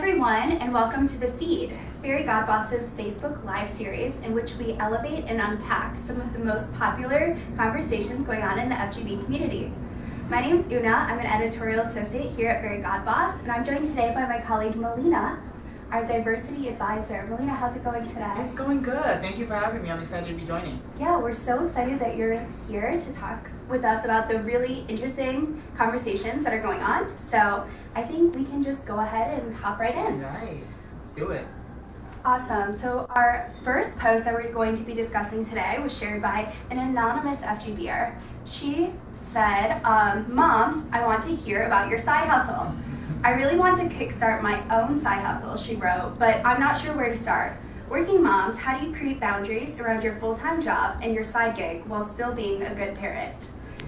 everyone, and welcome to The Feed, Fairygodboss's Facebook Live series in which we elevate and unpack some of the most popular conversations going on in the FGB community. My name is Una, I'm an Editorial Associate here at Fairygodboss, and I'm joined today by my colleague Melina, our Diversity Advisor. Melina, how's it going today? It's going good. Thank you for having me. I'm excited to be joining. Yeah, we're so excited that you're here to talk with us about the really interesting conversations that are going on. So I think we can just go ahead and hop right in. Right. Let's do it. Awesome. So our first post that we're going to be discussing today was shared by an anonymous FGBer. She said, Moms, I want to hear about your side hustle. I really want to kickstart my own side hustle, she wrote, but I'm not sure where to start. Working moms, how do you create boundaries around your full-time job and your side gig while still being a good parent?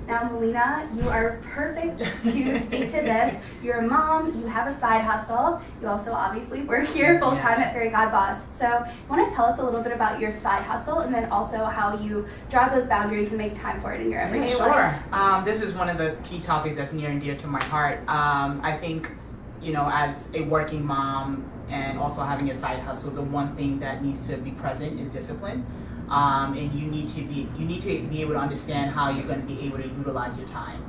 Now, Melina, you are perfect to speak to this. You're a mom, you have a side hustle. You also obviously work here full-time at Fairygodboss. So want to tell us a little bit about your side hustle and then also how you draw those boundaries and make time for it in your everyday life? Sure. This is one of the key topics that's near and dear to my heart. I think, you know, as a working mom and also having a side hustle, the one thing that needs to be present is discipline. And you need to be able to understand how you're going to be able to utilize your time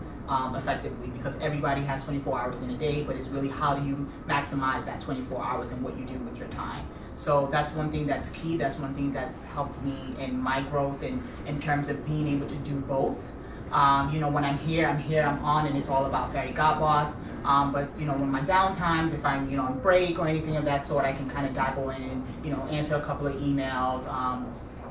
effectively, because everybody has 24 hours in a day, but it's really how do you maximize that 24 hours and what you do with your time. So that's one thing that's key. That's one thing that's helped me in my growth and in terms of being able to do both. You know, when I'm on, and it's all about Fairygodboss. But you know, when my downtimes, if I'm on break or anything of that sort, I can kind of dabble in, answer a couple of emails,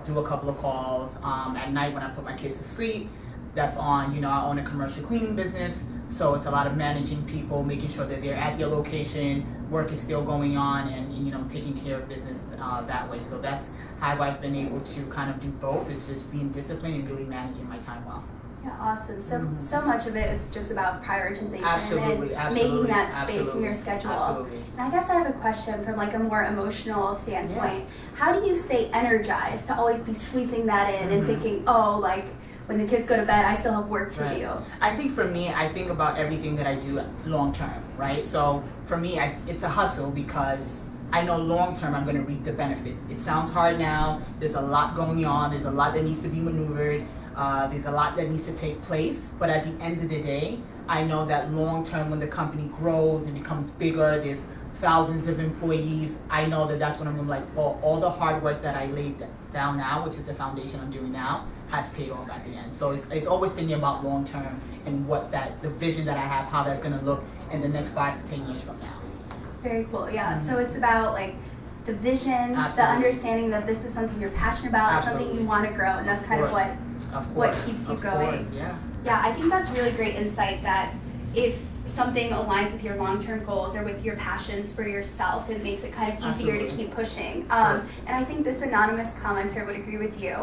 do a couple of calls. At night when I put my kids to sleep, that's on. I own a commercial cleaning business, so it's a lot of managing people, making sure that they're at their location, work is still going on, and taking care of business that way. So that's how I've been able to kind of do both, is just being disciplined and really managing my time well. Yeah, awesome. So much of it is just about prioritization and making that space in your schedule. Absolutely. And I guess I have a question from like a more emotional standpoint. How do you stay energized to always be squeezing that in and thinking, oh, like when the kids go to bed, I still have work to do? I think for me, I think about everything that I do long term, right? So for me, it's a hustle because I know long term I'm going to reap the benefits. It sounds hard now. There's a lot going on. There's a lot that needs to be maneuvered. There's a lot that needs to take place, but at the end of the day, I know that long term, when the company grows and becomes bigger, there's thousands of employees, I know that that's when I'm like, well, all the hard work that I laid down now, which is the foundation I'm doing now, has paid off at the end. So it's always thinking about long term and the vision that I have, how that's going to look in the next 5 to 10 years from now. Very cool. Yeah. So it's about like the vision, the understanding that this is something you're passionate about, something you want to grow, and that's kind of what keeps you going. Yeah, I think that's really great insight, that if something aligns with your long-term goals or with your passions for yourself, it makes it kind of easier to keep pushing. And I think this anonymous commenter would agree with you.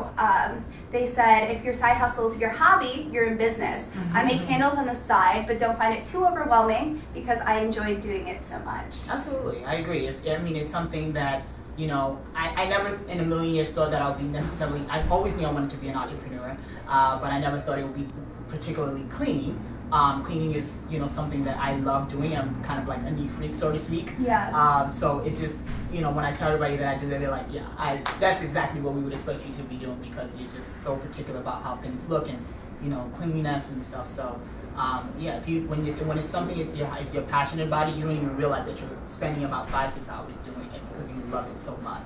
They said, if your side hustle is your hobby, you're in business. I make candles on the side, but don't find it too overwhelming because I enjoy doing it so much. Absolutely, I agree. It's something that I never in a million years thought that I would be necessarily, I always knew I wanted to be an entrepreneur, but I never thought it would be particularly cleaning. Cleaning is, something that I love doing. I'm kind of like a neat freak, so to speak. Yeah. So it's just, when I tell everybody that I do that, they're like, yeah, that's exactly what we would expect you to be doing, because you're just so particular about how things look and, cleanliness and stuff. So, when it's something you're passionate about it, you don't even realize that you're spending about 5-6 hours doing it because you love it so much.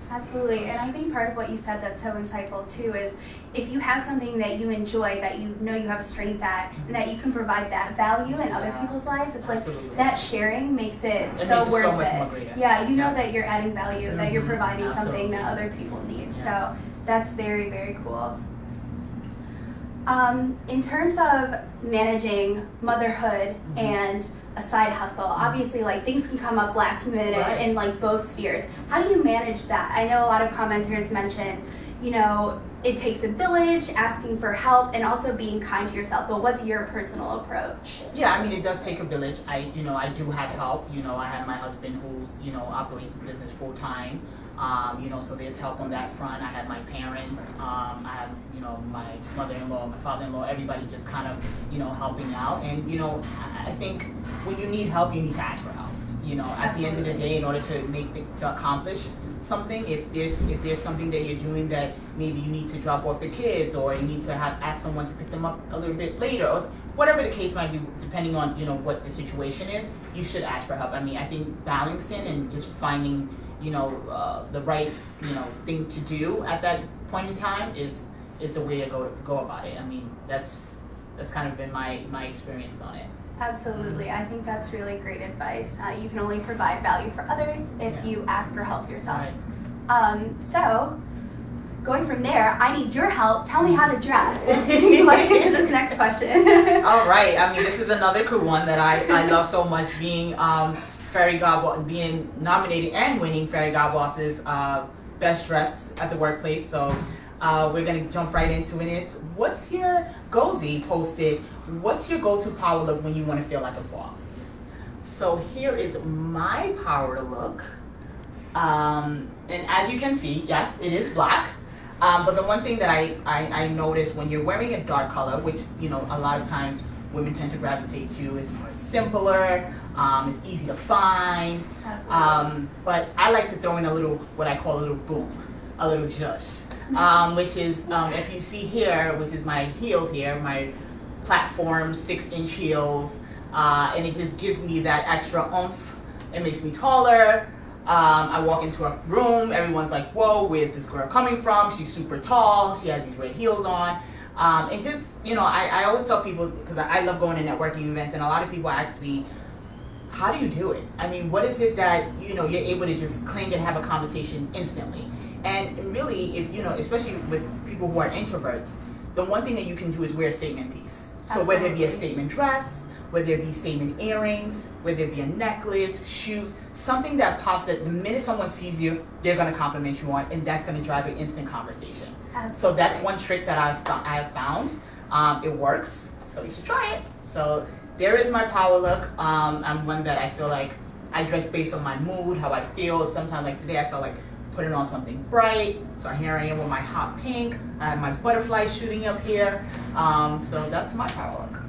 Absolutely, and I think part of what you said that's so insightful too is if you have something that you enjoy, that you know you have a strength at, and that you can provide that value in other people's lives, it's like that sharing makes it so worth it. Yeah, you know that you're adding value, that you're providing something that other people need. So that's very, very cool. In terms of managing motherhood and a side hustle, obviously like things can come up last minute in like both spheres. How do you manage that? I know a lot of commenters mention, it takes a village, asking for help, and also being kind to yourself. But what's your personal approach? Yeah, it does take a village. I do have help. I have my husband who's, operates the business full time. So there's help on that front. I have my parents, I have, my mother-in-law, my father-in-law, everybody just kind of, helping out. And, I think when you need help, you need to ask for help. You know, at the end of the day, in order to accomplish something, if there's something that you're doing that maybe you need to drop off the kids, or you need to ask someone to pick them up a little bit later, or whatever the case might be, depending on, you know, what the situation is, you should ask for help. I mean, I think balancing and just finding, you know, the right, you know, thing to do at that point in time is the way to go about it. I mean, that's kind of been my experience on it. Absolutely. I think that's really great advice. You can only provide value for others if you ask for help yourself. Right. So, going from there, I need your help. Tell me how to dress. Let's get to this next question. All right. I mean, this is another cool one that I love so much, being Fairygodboss, being nominated and winning Fairygodboss's best dress at the workplace. So we're going to jump right into it. What's your Gozi posted? What's your go-to power look when you want to feel like a boss? So here is my power look. And as you can see, yes, it is black. But the one thing that I noticed when you're wearing a dark color, which, you know, a lot of times women tend to gravitate to, it's more simpler, it's easy to find. Absolutely. But I like to throw in a little, what I call a little boom, a little zhush, which is, if you see here, which is my heels here, my platform 6-inch heels, and it just gives me that extra oomph. It makes me taller. I walk into a room, everyone's like, whoa, where's this girl coming from? She's super tall, she has these red heels on. And just, you know, I always tell people, because I love going to networking events, and a lot of people ask me, how do you do it? I mean, what is it that, you know, you're able to just cling and have a conversation instantly? And really, if, you know, especially with people who are introverts, the one thing that you can do is wear a statement piece. So whether it be a statement dress, whether it be statement earrings, whether it be a necklace, shoes, something that pops that the minute someone sees you, they're going to compliment you on, and that's going to drive an instant conversation. Absolutely. So that's one trick that I have found. It works, so you should try it. So there is my power look. I'm one that I feel like I dress based on my mood, how I feel. Sometimes, like today, I felt like putting on something bright. So here I am with my hot pink. I have my butterflies shooting up here. So that's my power look.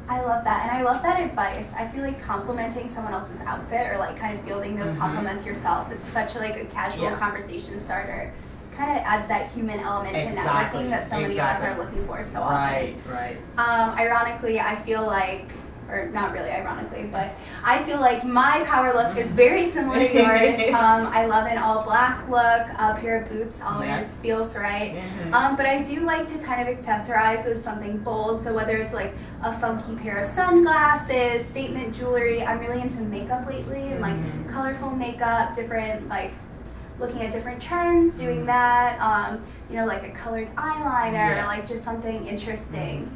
I love that, and I love that advice. I feel like complimenting someone else's outfit, or like kind of fielding those compliments yourself, it's such a casual conversation starter. Kind of adds that human element to networking that so many of us are looking for so often. Right. Ironically, I feel like, or not really ironically, but I feel like my power look is very similar to yours. I love an all black look. A pair of boots always feels right. But I do like to kind of accessorize with something bold. So whether it's like a funky pair of sunglasses, statement jewelry. I'm really into makeup lately, and like colorful makeup, different, like looking at different trends, doing that. You know, like a colored eyeliner, like just something interesting.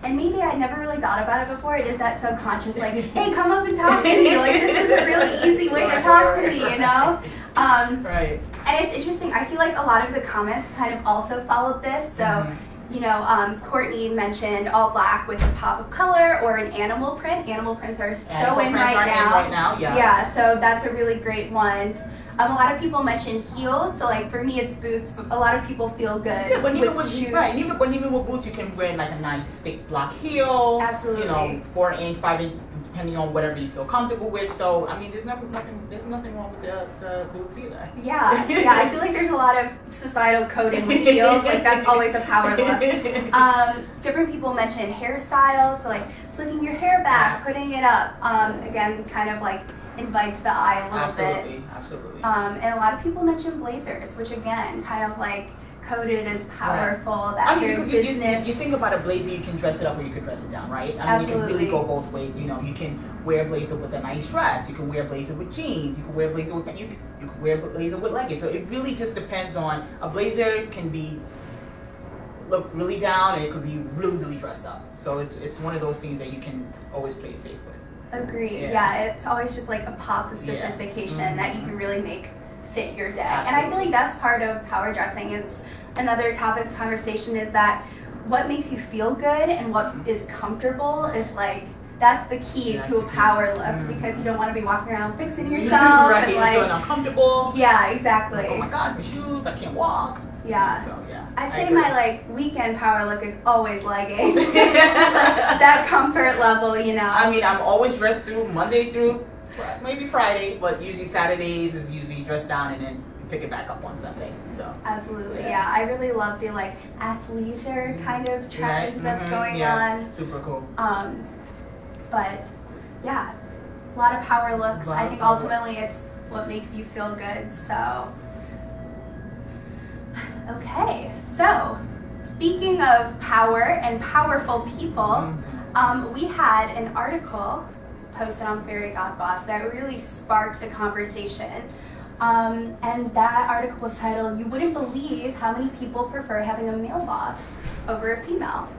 And maybe I never really thought about it before. It is that subconscious, like, hey, come up and talk to me. Like, this is a really easy way to talk to me, you know? Right. And it's interesting. I feel like a lot of the comments kind of also followed this. So, you know, Courtney mentioned all black with a pop of color or an animal print. Animal prints are so in right now. Yes. Yeah, so that's a really great one. A lot of people mention heels, so like for me it's boots, but a lot of people feel good even with shoes. Right, even with boots you can wear like a nice thick block heel. Absolutely. You know, 4-inch, 5-inch, depending on whatever you feel comfortable with. So I mean, there's nothing wrong with the boots either. Yeah, I feel like there's a lot of societal coding with heels. Like that's always a power look. Different people mention hairstyles, so like slicking your hair back, putting it up. Again, kind of like invites the eye a little bit. Absolutely. And a lot of people mention blazers, which again, kind of like coded as powerful. Right. That your business. You think about a blazer, you can dress it up or you can dress it down, right? I mean, you can really go both ways. You know, you can wear a blazer with a nice dress. You can wear a blazer with jeans. You can wear a blazer with you can wear a blazer with leggings. So it really just depends on a blazer can be look really down and it could be really, really dressed up. So it's one of those things that you can always play it safe with. Agreed. Yeah, it's always just like a pop of sophistication that you can really make fit your day. Absolutely. And I feel like that's part of power dressing. It's another topic of conversation is that what makes you feel good and what is comfortable is like that's the key to a power look because you don't want to be walking around fixing yourself right, and like feeling uncomfortable. Yeah, exactly. Like, oh my god, my shoes, I can't walk. Yeah. So yeah. I'd say my like weekend power look is always leggings. It's just like that comfort level, you know. I mean, I'm always dressed through Monday through maybe Friday, but usually Saturdays is usually dressed down and then we pick it back up on Sunday. So absolutely, yeah. I really love the like athleisure kind of trend that's going on. Super cool. But yeah, a lot of power looks. I think ultimately it's what makes you feel good. So okay, so speaking of power and powerful people, we had an article posted on Fairygodboss that really sparked a conversation. And that article was titled, "You Wouldn't Believe How Many People Prefer Having a Male Boss Over a Female."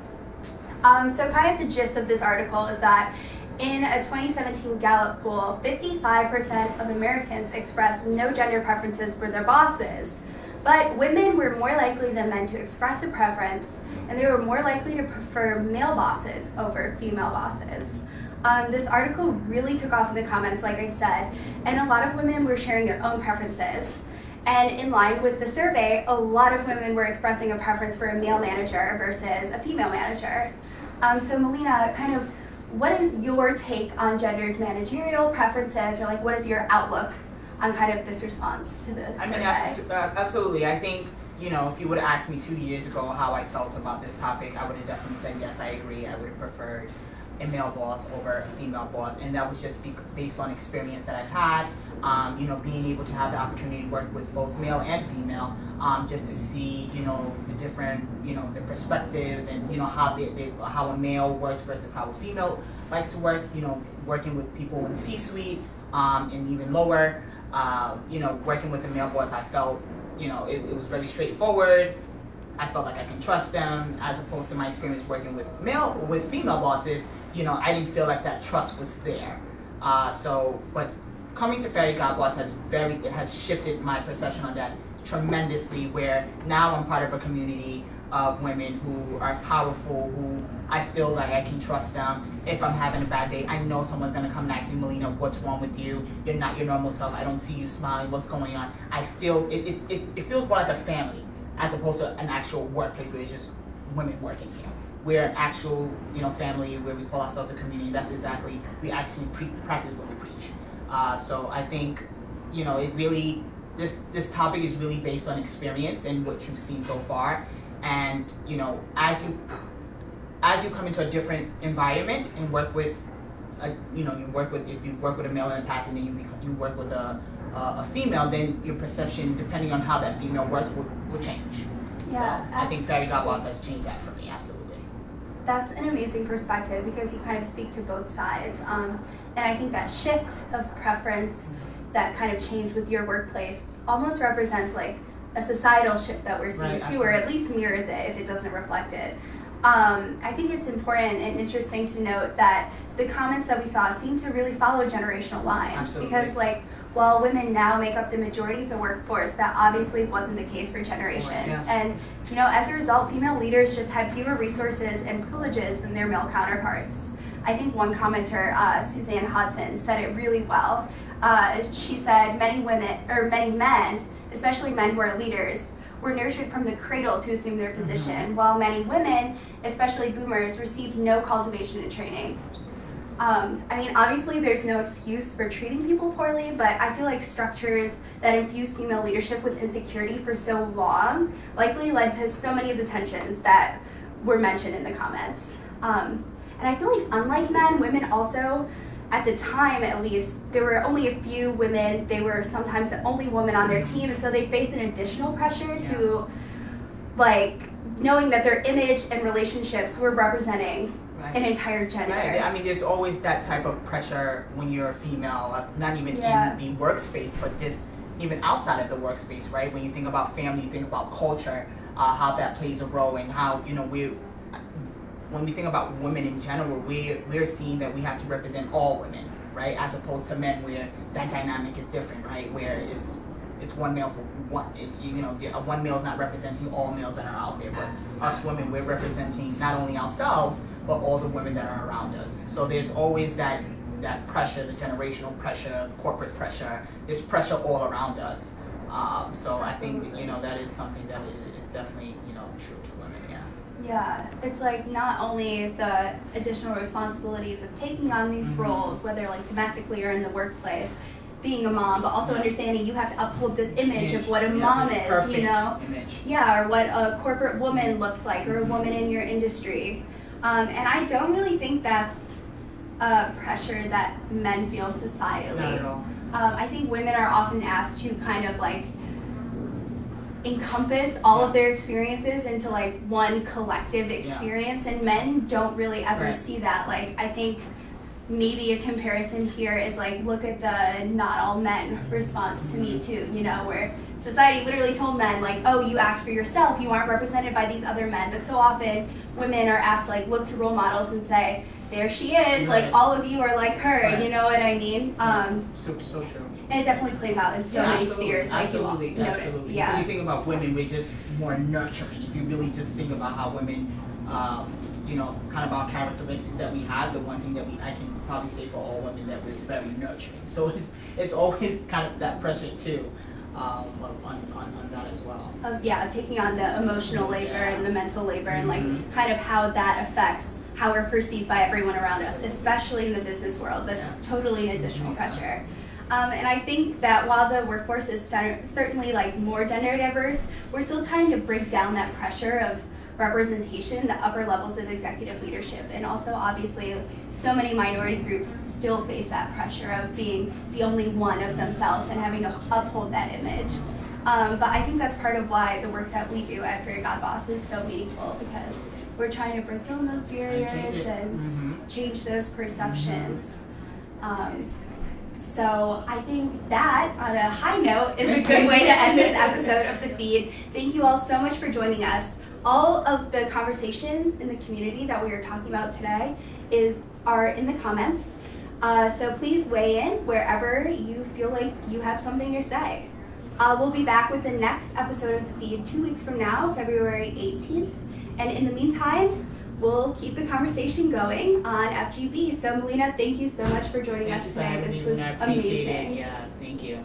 So kind of the gist of this article is that in a 2017 Gallup poll, 55% of Americans expressed no gender preferences for their bosses. But women were more likely than men to express a preference, and they were more likely to prefer male bosses over female bosses. This article really took off in the comments, like I said, and a lot of women were sharing their own preferences. And in line with the survey, a lot of women were expressing a preference for a male manager versus a female manager. So Melina, kind of, what is your take on gendered managerial preferences, or like what is your outlook on kind of this response to this survey? Absolutely. I think, you know, if you would have asked me 2 years ago how I felt about this topic, I would have definitely said, yes, I agree. I would have preferred a male boss over a female boss, and that was just based on experience that I've had. You know, being able to have the opportunity to work with both male and female, just to see, you know, the different, you know, the perspectives and, you know, how how a male works versus how a female likes to work. You know, working with people in C-suite and even lower. You know, working with a male boss, I felt, you know, it was very straightforward. I felt like I can trust them, as opposed to my experience working with female bosses. You know, I didn't feel like that trust was there. But coming to Fairygodboss has shifted my perception on that tremendously, where now I'm part of a community of women who are powerful, who I feel like I can trust them. If I'm having a bad day, I know someone's gonna come and ask me, "Melina, what's wrong with you? You're not your normal self. I don't see you smiling. What's going on?" I feel it feels more like a family, as opposed to an actual workplace where it's just women working here. We're an actual, you know, family where we call ourselves a community. That's exactly, we actually practice what we preach. So I think, you know, it really, this topic is really based on experience and what you've seen so far. And, you know, as you come into a different environment and work with, if you work with a male in the past and then you work with a female, then your perception, depending on how that female works, will change. Yeah, so I think Fairygodboss has changed that for me, absolutely. That's an amazing perspective, because you kind of speak to both sides. And I think that shift of preference, that kind of change with your workplace, almost represents like a societal shift that we're seeing too, or at least mirrors it if it doesn't reflect it. I think it's important and interesting to note that the comments that we saw seem to really follow generational lines. Absolutely. Because like, while women now make up the majority of the workforce, that obviously wasn't the case for generations. Yeah. And you know, as a result, female leaders just had fewer resources and privileges than their male counterparts. I think one commenter, Suzanne Hodson, said it really well. She said many men, especially men who are leaders, were nurtured from the cradle to assume their position, while many women, especially boomers, received no cultivation and training. I mean, obviously there's no excuse for treating people poorly, but I feel like structures that infuse female leadership with insecurity for so long likely led to so many of the tensions that were mentioned in the comments. And I feel like unlike men, women also, at the time at least, there were only a few women. They were sometimes the only woman on their team, and so they faced an additional pressure to, like, knowing that their image and relationships were representing an entire gender. Right. I mean, there's always that type of pressure when you're a female, not even in the workspace, but just even outside of the workspace, right? When you think about family, you think about culture, how that plays a role, and how, you know, when we think about women in general, we're seeing that we have to represent all women, right? As opposed to men, where that dynamic is different, right? Where it's one male for one, one male is not representing all males that are out there, but us women, we're representing not only ourselves, but all the women that are around us. So there's always that pressure, the generational pressure, the corporate pressure. There's pressure all around us. So I think, you know, that is something that is definitely, you know, true for women, yeah. Yeah, it's like not only the additional responsibilities of taking on these roles, whether like domestically or in the workplace, being a mom, but also understanding you have to uphold this image of what a mom is, you know? Image. Yeah, or what a corporate woman looks like, or a woman in your industry. And I don't really think that's a pressure that men feel societally. Not at all. I think women are often asked to kind of like encompass all of their experiences into like one collective experience, and men don't really ever see that. Like, I think maybe a comparison here is like, look at the not all men response to Me Too, you know, where society literally told men like, oh, you act for yourself, you aren't represented by these other men. But so often women are asked to like look to role models and say, there she is, like all of you are like her, you know what I mean? So true. And it definitely plays out in so many spheres. Absolutely. Yeah. If you think about women, we're just more nurturing. If you really just think about how women, kind of our characteristics that we have, the one thing that I can probably say for all women, that we're very nurturing. So it's always kind of that pressure too, on that as well. Taking on the emotional labor and the mental labor, and like kind of how that affects how we're perceived by everyone around us, especially in the business world. That's totally an additional pressure. And I think that while the workforce is certainly like more gender diverse, we're still trying to break down that pressure of representation, the upper levels of executive leadership. And also, obviously, so many minority groups still face that pressure of being the only one of themselves and having to uphold that image. But I think that's part of why the work that we do at Fairygodboss is so meaningful, because we're trying to break down those barriers and change those perceptions. So I think that, on a high note, is a good way to end this episode of The Feed. Thank you all so much for joining us. All of the conversations in the community that we are talking about today are in the comments. So please weigh in wherever you feel like you have something to say. We'll be back with the next episode of The Feed 2 weeks from now, February 18th. And in the meantime, we'll keep the conversation going on FGB. So Melina, thank you so much for joining us today. This was amazing. Yeah, thank you.